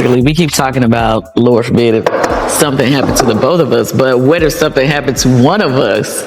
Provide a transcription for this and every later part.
realistically, we keep talking about, Lord forbid, if something happened to the both of us, but what if something happened to one of us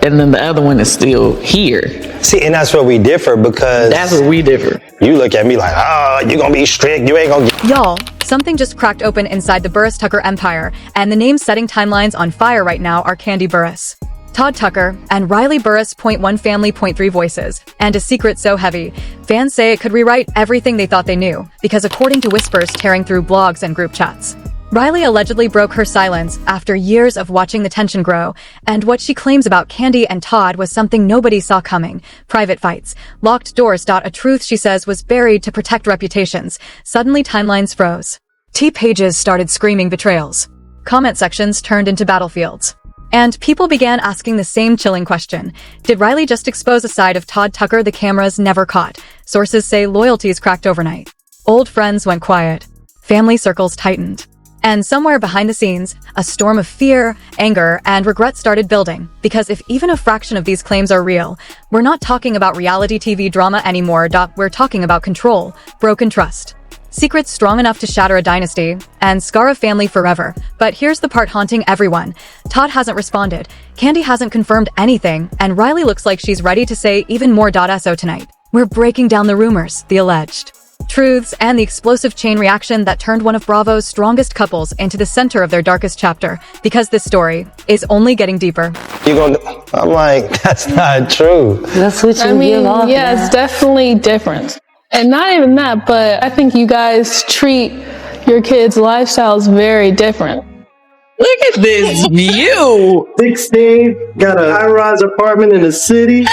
and then the other one is still here? See, and that's where we differ, because that's where we differ. You look at me like, you're gonna be strict, you ain't gonna get... Y'all, something just cracked open inside the Burruss-Tucker empire, and the names setting timelines on fire right now are Kandi Burruss, Todd Tucker, and Riley Burruss. .1 family, .3 voices. And a secret so heavy, fans say it could rewrite everything they thought they knew, because according to whispers tearing through blogs and group chats, Riley allegedly broke her silence after years of watching the tension grow, and what she claims about Kandi and Todd was something nobody saw coming. Private fights, locked doors. A truth she says was buried to protect reputations. Suddenly timelines froze. Pages started screaming betrayals. Comment sections turned into battlefields. And people began asking the same chilling question. Did Riley just expose a side of Todd Tucker the cameras never caught? Sources say loyalties cracked overnight. Old friends went quiet. Family circles tightened. And somewhere behind the scenes, a storm of fear, anger, and regret started building. Because if even a fraction of these claims are real, we're not talking about reality TV drama anymore. We're talking about control, broken trust, secrets strong enough to shatter a dynasty, and scar a family forever. But here's the part haunting everyone. Todd hasn't responded, Kandi hasn't confirmed anything, and Riley looks like she's ready to say even more. So tonight, we're breaking down the rumors, the alleged truths, and the explosive chain reaction that turned one of Bravo's strongest couples into the center of their darkest chapter, because this story is only getting deeper. I'm like, that's not true. That's what you give off. Yeah, it's definitely different. And not even that, but I think you guys treat your kids' lifestyles very different. Look at this view. 16, got a high-rise apartment in the city.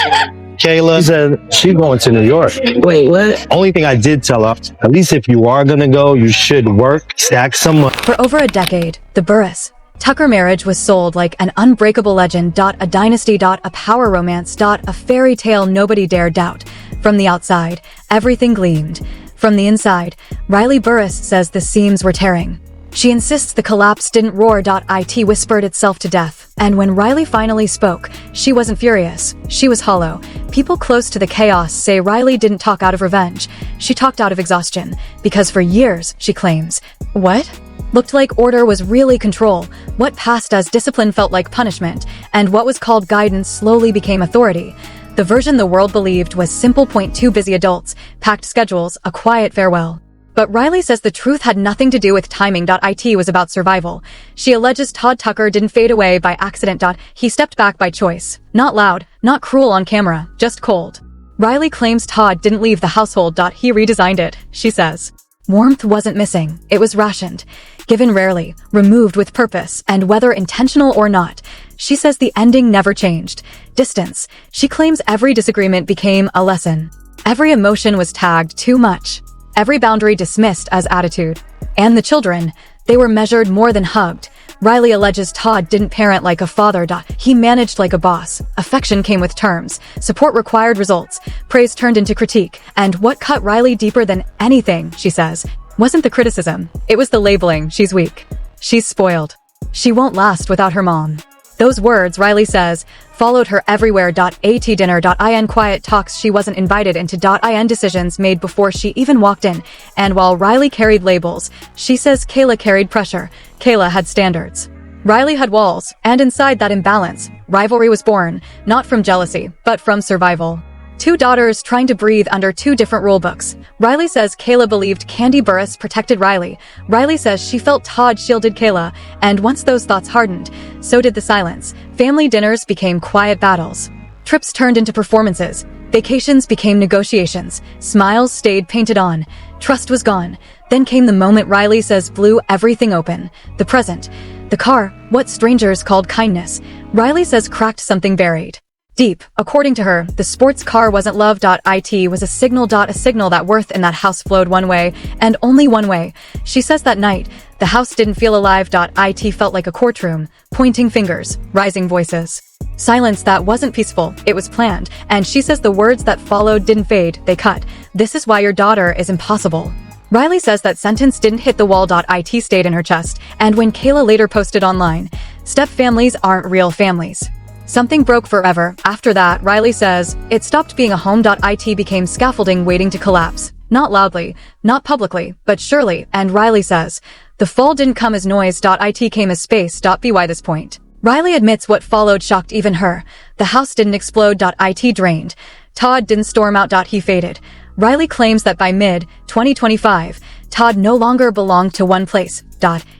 Kayla said she's going to New York. Wait, what? Only thing I did tell her, at least if you are gonna go, you should work, stack some money. For over a decade, the Burruss-Tucker marriage was sold like an unbreakable legend. A dynasty. A power romance. A fairy tale nobody dared doubt. From the outside, everything gleamed. From the inside, Riley Burruss says the seams were tearing. She insists the collapse didn't roar. It whispered itself to death. And when Riley finally spoke, she wasn't furious. She was hollow. People close to the chaos say Riley didn't talk out of revenge. She talked out of exhaustion. Because for years, she claims, what looked like order was really control. What passed as discipline felt like punishment. And what was called guidance slowly became authority. The version the world believed was simple. Two busy adults, packed schedules, a quiet farewell. But Riley says the truth had nothing to do with timing. It was about survival. She alleges Todd Tucker didn't fade away by accident. He stepped back by choice. Not loud, not cruel on camera, just cold. Riley claims Todd didn't leave the household. He redesigned it, she says. Warmth wasn't missing, it was rationed. Given rarely, removed with purpose, and whether intentional or not, she says the ending never changed. Distance. She claims every disagreement became a lesson. Every emotion was tagged too much. Every boundary dismissed as attitude. And the children, they were measured more than hugged. Riley alleges Todd didn't parent like a father. He managed like a boss. Affection came with terms. Support required results. Praise turned into critique. And what cut Riley deeper than anything, she says, wasn't the criticism. It was the labeling. She's weak. She's spoiled. She won't last without her mom. Those words, Riley says, followed her everywhere. At dinner. In quiet talks she wasn't invited into. In decisions made before she even walked in. And while Riley carried labels, she says Kayla carried pressure. Kayla had standards. Riley had walls, and inside that imbalance, rivalry was born, not from jealousy, but from survival. Two daughters trying to breathe under two different rulebooks. Riley says Kayla believed Kandi Burruss protected Riley. Riley says she felt Todd shielded Kayla, and once those thoughts hardened, so did the silence. Family dinners became quiet battles. Trips turned into performances. Vacations became negotiations. Smiles stayed painted on. Trust was gone. Then came the moment Riley says blew everything open. The present. The car, what strangers called kindness. Riley says cracked something buried deep. According to her, the sports car wasn't love. It was a signal. A signal that worth in that house flowed one way, and only one way. She says that night, the house didn't feel alive. It felt like a courtroom, pointing fingers, rising voices. Silence that wasn't peaceful, it was planned, and she says the words that followed didn't fade, they cut. This is why your daughter is impossible. Riley says that sentence didn't hit the wall. It stayed in her chest, and when Kayla later posted online, step families aren't real families. Something broke forever. After that, Riley says, it stopped being a home.it became scaffolding waiting to collapse. Not loudly, not publicly, but surely. And Riley says, the fall didn't come as noise.it came as space.by this point. Riley admits what followed shocked even her. The house didn't explode.it drained. Todd didn't storm out. He faded. Riley claims that by mid-2025, Todd no longer belonged to one place.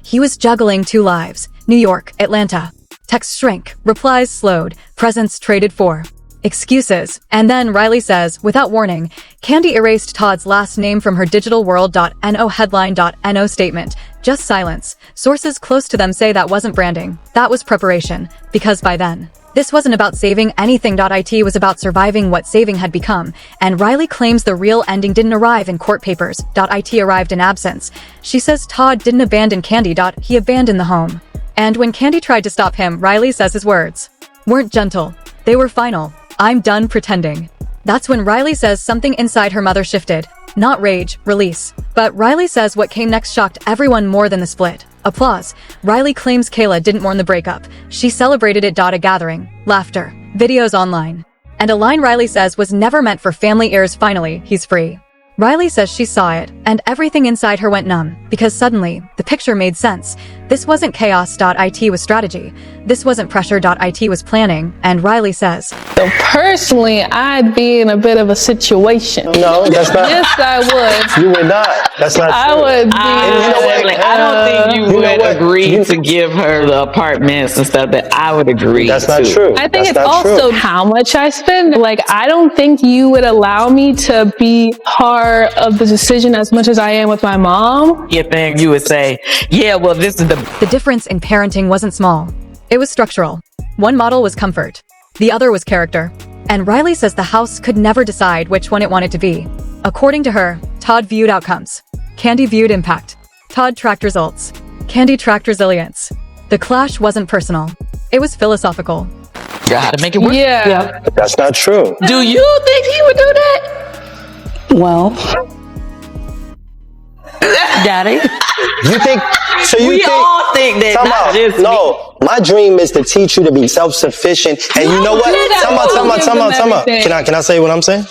He was juggling 2 lives. New York, Atlanta. Texts shrink, replies slowed, presents traded for excuses. And then Riley says, without warning, Candy erased Todd's last name from her digital world.no headline.no statement. Just silence. Sources close to them say that wasn't branding. That was preparation. Because by then, this wasn't about saving anything.it was about surviving what saving had become. And Riley claims the real ending didn't arrive in court papers.it arrived in absence. She says Todd didn't abandon Candy. He abandoned the home. And when Candy tried to stop him, Riley says his words weren't gentle. They were final. I'm done pretending. That's when Riley says something inside her mother shifted. Not rage, release. But Riley says what came next shocked everyone more than the split. Applause. Riley claims Kayla didn't mourn the breakup. She celebrated it. A gathering. Laughter. Videos online. And a line Riley says was never meant for family ears. Finally, he's free. Riley says she saw it, and everything inside her went numb, because suddenly, the picture made sense. This wasn't chaos.it was strategy. This wasn't pressure.it was planning, and Riley says, So personally, I'd be in a bit of a situation. No, that's not. Yes, I would. You would not. That's not I true. would be. I don't think you You know would what? agree to give her the apartments and stuff that I would agree That's to. not true. I think That's it's not also true. how much I spend. Like, I don't think you would allow me to be part of the decision as much as I am with my mom. You think you would say, yeah, well, this is the difference in parenting wasn't small. It was structural. One model was comfort. The other was character. And Riley says the house could never decide which one it wanted to be. According to her, Todd viewed outcomes. Candy viewed impact. Todd tracked results. Candy tracked resilience. The clash wasn't personal. It was philosophical. how to make it work. Yeah. But that's not true. Do you think he would do that? Well, Daddy, You think? So you We think? all think that, Time not out. just me. No, my dream is to teach you to be self-sufficient. And you know what? do that. Time out. Give them everything. Can I say what I'm saying?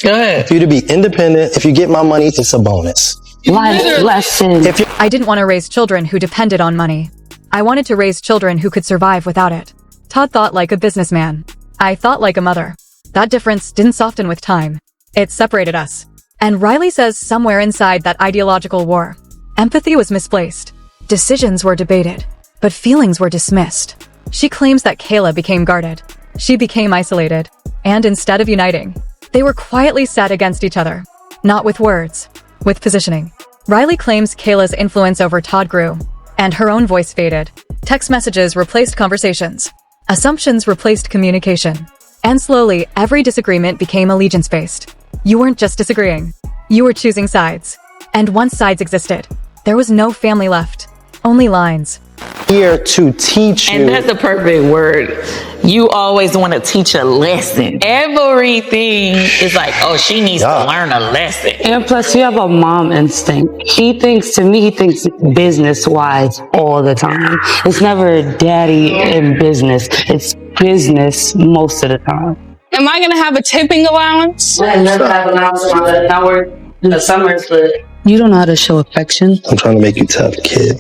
Go ahead. For you to be independent, if you get my money, it's a bonus. life lesson. If you I didn't want to raise children who depended on money. I wanted to raise children who could survive without it. Todd thought like a businessman. I thought like a mother. That difference didn't soften with time. It separated us. And Riley says somewhere inside that ideological war, empathy was misplaced. Decisions were debated, but feelings were dismissed. She claims that Kayla became guarded. She became isolated. And instead of uniting, they were quietly set against each other. Not with words, with positioning. Riley claims Kayla's influence over Todd grew, and her own voice faded. Text messages replaced conversations. Assumptions replaced communication. And slowly, every disagreement became allegiance-based. You weren't just disagreeing. You were choosing sides. And once sides existed, there was no family left. Only lines. here to teach you. And that's the perfect word. You always want to teach a lesson. Everything is like, oh, she needs to learn a lesson. And plus, you have a mom instinct. He thinks business-wise all the time. It's never daddy in business. It's business most of the time. Am I going to have a tipping allowance? I never have an allowance now we're in the summers, but you don't know how to show affection. I'm trying to make you tough, kid.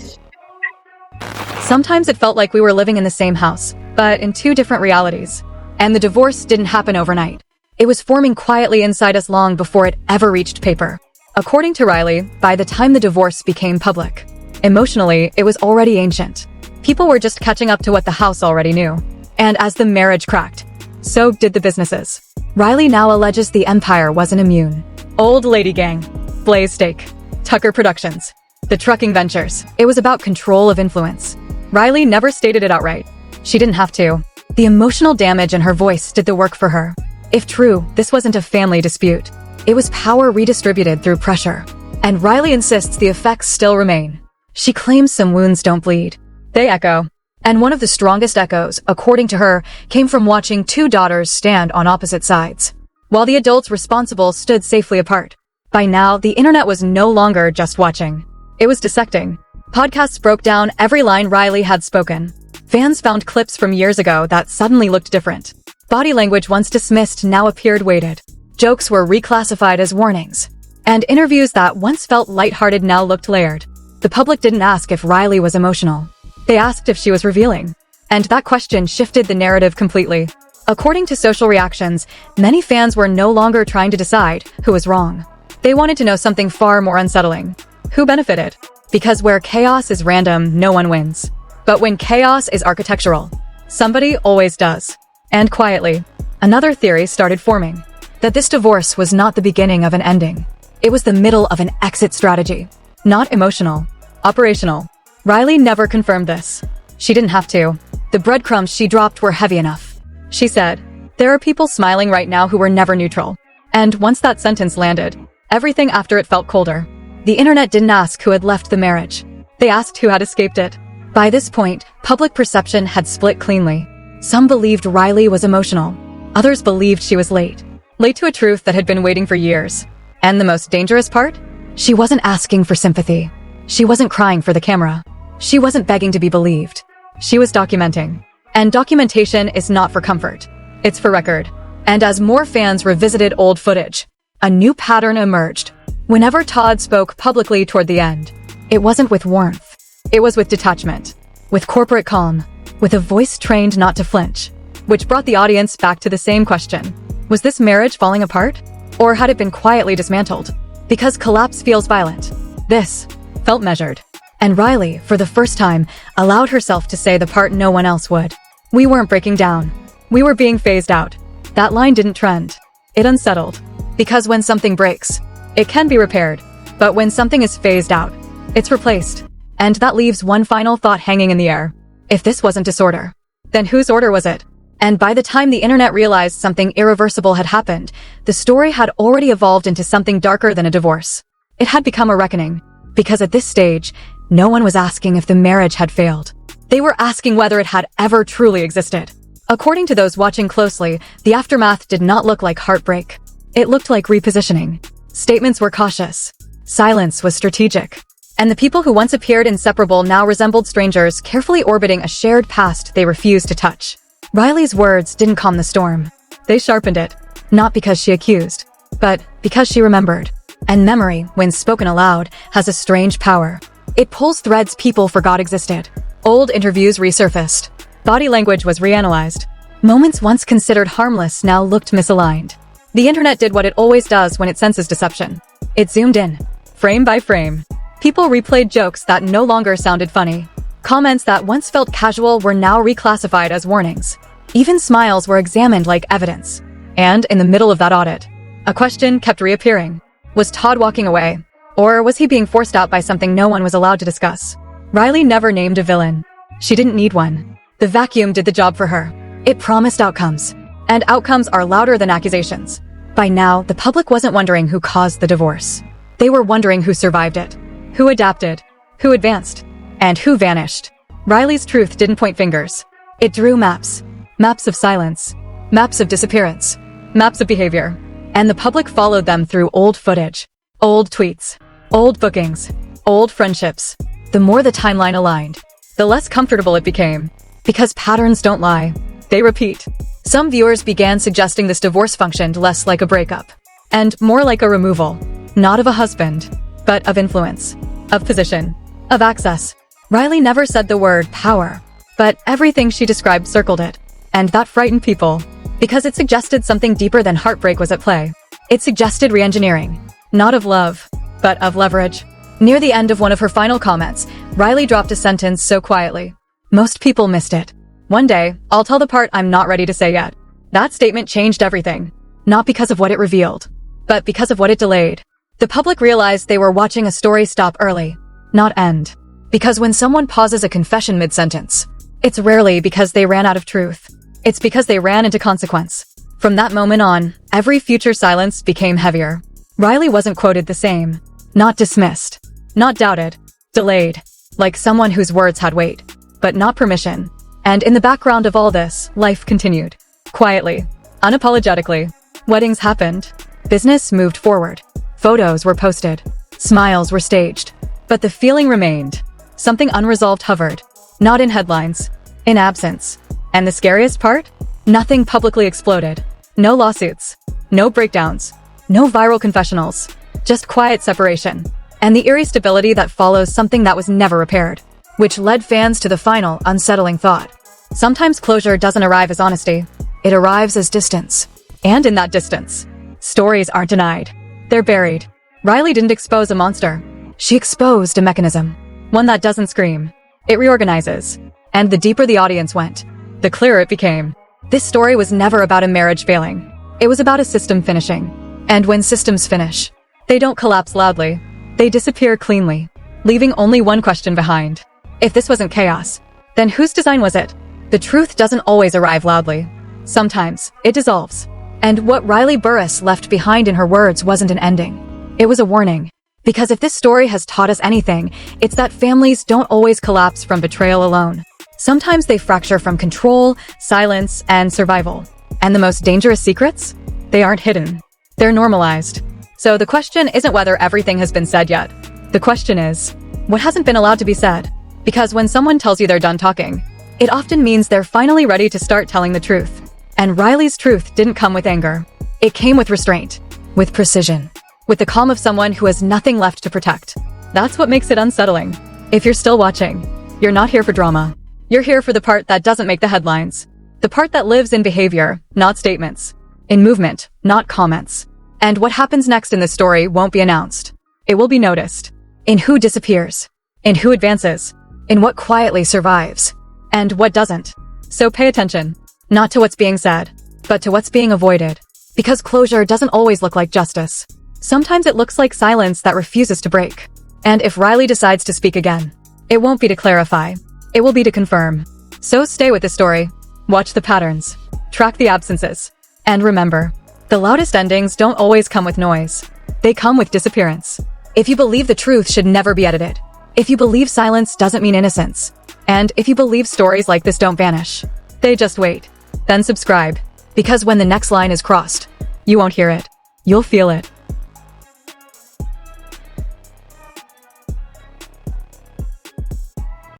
Sometimes it felt like we were living in the same house, but in two different realities. And the divorce didn't happen overnight. It was forming quietly inside us long before it ever reached paper. According to Riley, by the time the divorce became public, emotionally, it was already ancient. People were just catching up to what the house already knew. And as the marriage cracked, so did the businesses. Riley now alleges the empire wasn't immune. Old Lady Gang, Blaze Steak, Tucker Productions, the trucking ventures. It was about control of influence. Riley never stated it outright. She didn't have to. The emotional damage in her voice did the work for her. If true, this wasn't a family dispute. It was power redistributed through pressure. And Riley insists the effects still remain. She claims some wounds don't bleed. They echo. And one of the strongest echoes, according to her, came from watching two daughters stand on opposite sides, while the adults responsible stood safely apart. By now, the internet was no longer just watching. It was dissecting. Podcasts broke down every line Riley had spoken. Fans found clips from years ago that suddenly looked different. Body language once dismissed now appeared weighted. Jokes were reclassified as warnings. And interviews that once felt lighthearted now looked layered. The public didn't ask if Riley was emotional. They asked if she was revealing. And that question shifted the narrative completely. According to social reactions, many fans were no longer trying to decide who was wrong. They wanted to know something far more unsettling. Who benefited? Because where chaos is random, no one wins. But when chaos is architectural, somebody always does. And quietly, another theory started forming. That this divorce was not the beginning of an ending. It was the middle of an exit strategy. Not emotional. Operational. Riley never confirmed this. She didn't have to. The breadcrumbs she dropped were heavy enough. She said, "There are people smiling right now who were never neutral." And once that sentence landed, everything after it felt colder. The internet didn't ask who had left the marriage. They asked who had escaped it. By this point, public perception had split cleanly. Some believed Riley was emotional. Others believed she was late. Late to a truth that had been waiting for years. And the most dangerous part? She wasn't asking for sympathy. She wasn't crying for the camera. She wasn't begging to be believed. She was documenting. And documentation is not for comfort. It's for record. And as more fans revisited old footage, a new pattern emerged. Whenever Todd spoke publicly toward the end, it wasn't with warmth. It was with detachment. With corporate calm. With a voice trained not to flinch. Which brought the audience back to the same question. Was this marriage falling apart? Or had it been quietly dismantled? Because collapse feels violent. This felt measured. And Riley, for the first time, allowed herself to say the part no one else would. We weren't breaking down. We were being phased out. That line didn't trend. It unsettled. Because when something breaks, it can be repaired. But when something is phased out, it's replaced. And that leaves one final thought hanging in the air. If this wasn't disorder, then whose order was it? And by the time the internet realized something irreversible had happened, the story had already evolved into something darker than a divorce. It had become a reckoning. Because at this stage, no one was asking if the marriage had failed. They were asking whether it had ever truly existed. According to those watching closely, the aftermath did not look like heartbreak. It looked like repositioning. Statements were cautious. Silence was strategic. And the people who once appeared inseparable now resembled strangers carefully orbiting a shared past they refused to touch. Riley's words didn't calm the storm. They sharpened it. Not because she accused, but because she remembered. And memory, when spoken aloud, has a strange power. It pulls threads people forgot existed. Old interviews resurfaced. Body language was reanalyzed. Moments once considered harmless now looked misaligned. The internet did what it always does when it senses deception. It zoomed in, frame by frame. People replayed jokes that no longer sounded funny. Comments that once felt casual were now reclassified as warnings. Even smiles were examined like evidence. And in the middle of that audit, a question kept reappearing. Was Todd walking away? Or was he being forced out by something no one was allowed to discuss? Riley never named a villain. She didn't need one. The vacuum did the job for her. It promised outcomes. And outcomes are louder than accusations. By now, the public wasn't wondering who caused the divorce. They were wondering who survived it. Who adapted? Who advanced? And who vanished? Riley's truth didn't point fingers. It drew maps. Maps of silence. Maps of disappearance. Maps of behavior. And the public followed them through old footage. Old tweets. Old bookings. Old friendships. The more the timeline aligned, the less comfortable it became. Because patterns don't lie. They repeat. Some viewers began suggesting this divorce functioned less like a breakup. And more like a removal. Not of a husband, but of influence. Of position. Of access. Riley never said the word power, but everything she described circled it. And that frightened people. Because it suggested something deeper than heartbreak was at play. It suggested reengineering. Not of love, but of leverage. Near the end of one of her final comments, Riley dropped a sentence so quietly. Most people missed it. One day, I'll tell the part I'm not ready to say yet. That statement changed everything. Not because of what it revealed, but because of what it delayed. The public realized they were watching a story stop early, not end. Because when someone pauses a confession mid-sentence, it's rarely because they ran out of truth. It's because they ran into consequence. From that moment on, every future silence became heavier. Riley wasn't quoted the same. Not dismissed. Not doubted. Delayed. Like someone whose words had weight. But not permission. And in the background of all this, life continued. Quietly. Unapologetically. Weddings happened. Business moved forward. Photos were posted. Smiles were staged. But the feeling remained. Something unresolved hovered. Not in headlines. in absence. And the scariest part? Nothing publicly exploded. No lawsuits. No breakdowns. No viral confessionals. Just quiet separation. And the eerie stability that follows something that was never repaired. Which led fans to the final, unsettling thought. Sometimes closure doesn't arrive as honesty. It arrives as distance. And in that distance, stories aren't denied. They're buried. Riley didn't expose a monster. She exposed a mechanism. One that doesn't scream. It reorganizes. And the deeper the audience went, the clearer it became. This story was never about a marriage failing. It was about a system finishing. And when systems finish, they don't collapse loudly. They disappear cleanly, leaving only one question behind. If this wasn't chaos, then whose design was it? The truth doesn't always arrive loudly. Sometimes, it dissolves. And what Riley Burruss left behind in her words wasn't an ending. It was a warning. Because if this story has taught us anything, it's that families don't always collapse from betrayal alone. Sometimes they fracture from control, silence, and survival. And the most dangerous secrets? They aren't hidden. They're normalized. So the question isn't whether everything has been said yet. The question is, what hasn't been allowed to be said? Because when someone tells you they're done talking, it often means they're finally ready to start telling the truth. And Riley's truth didn't come with anger. It came with restraint, with precision, with the calm of someone who has nothing left to protect. That's what makes it unsettling. If you're still watching, you're not here for drama. You're here for the part that doesn't make the headlines. The part that lives in behavior, not statements. In movement, not comments. And what happens next in this story won't be announced. It will be noticed. In who disappears. In who advances. In what quietly survives. And what doesn't. So pay attention. Not to what's being said, but to what's being avoided. Because closure doesn't always look like justice. Sometimes it looks like silence that refuses to break. And if Riley decides to speak again, it won't be to clarify. It will be to confirm. So stay with the story. Watch the patterns. Track the absences. And remember, the loudest endings don't always come with noise. They come with disappearance. If you believe the truth should never be edited. If you believe silence doesn't mean innocence. And if you believe stories like this don't vanish. They just wait. Then subscribe. Because when the next line is crossed, you won't hear it. You'll feel it.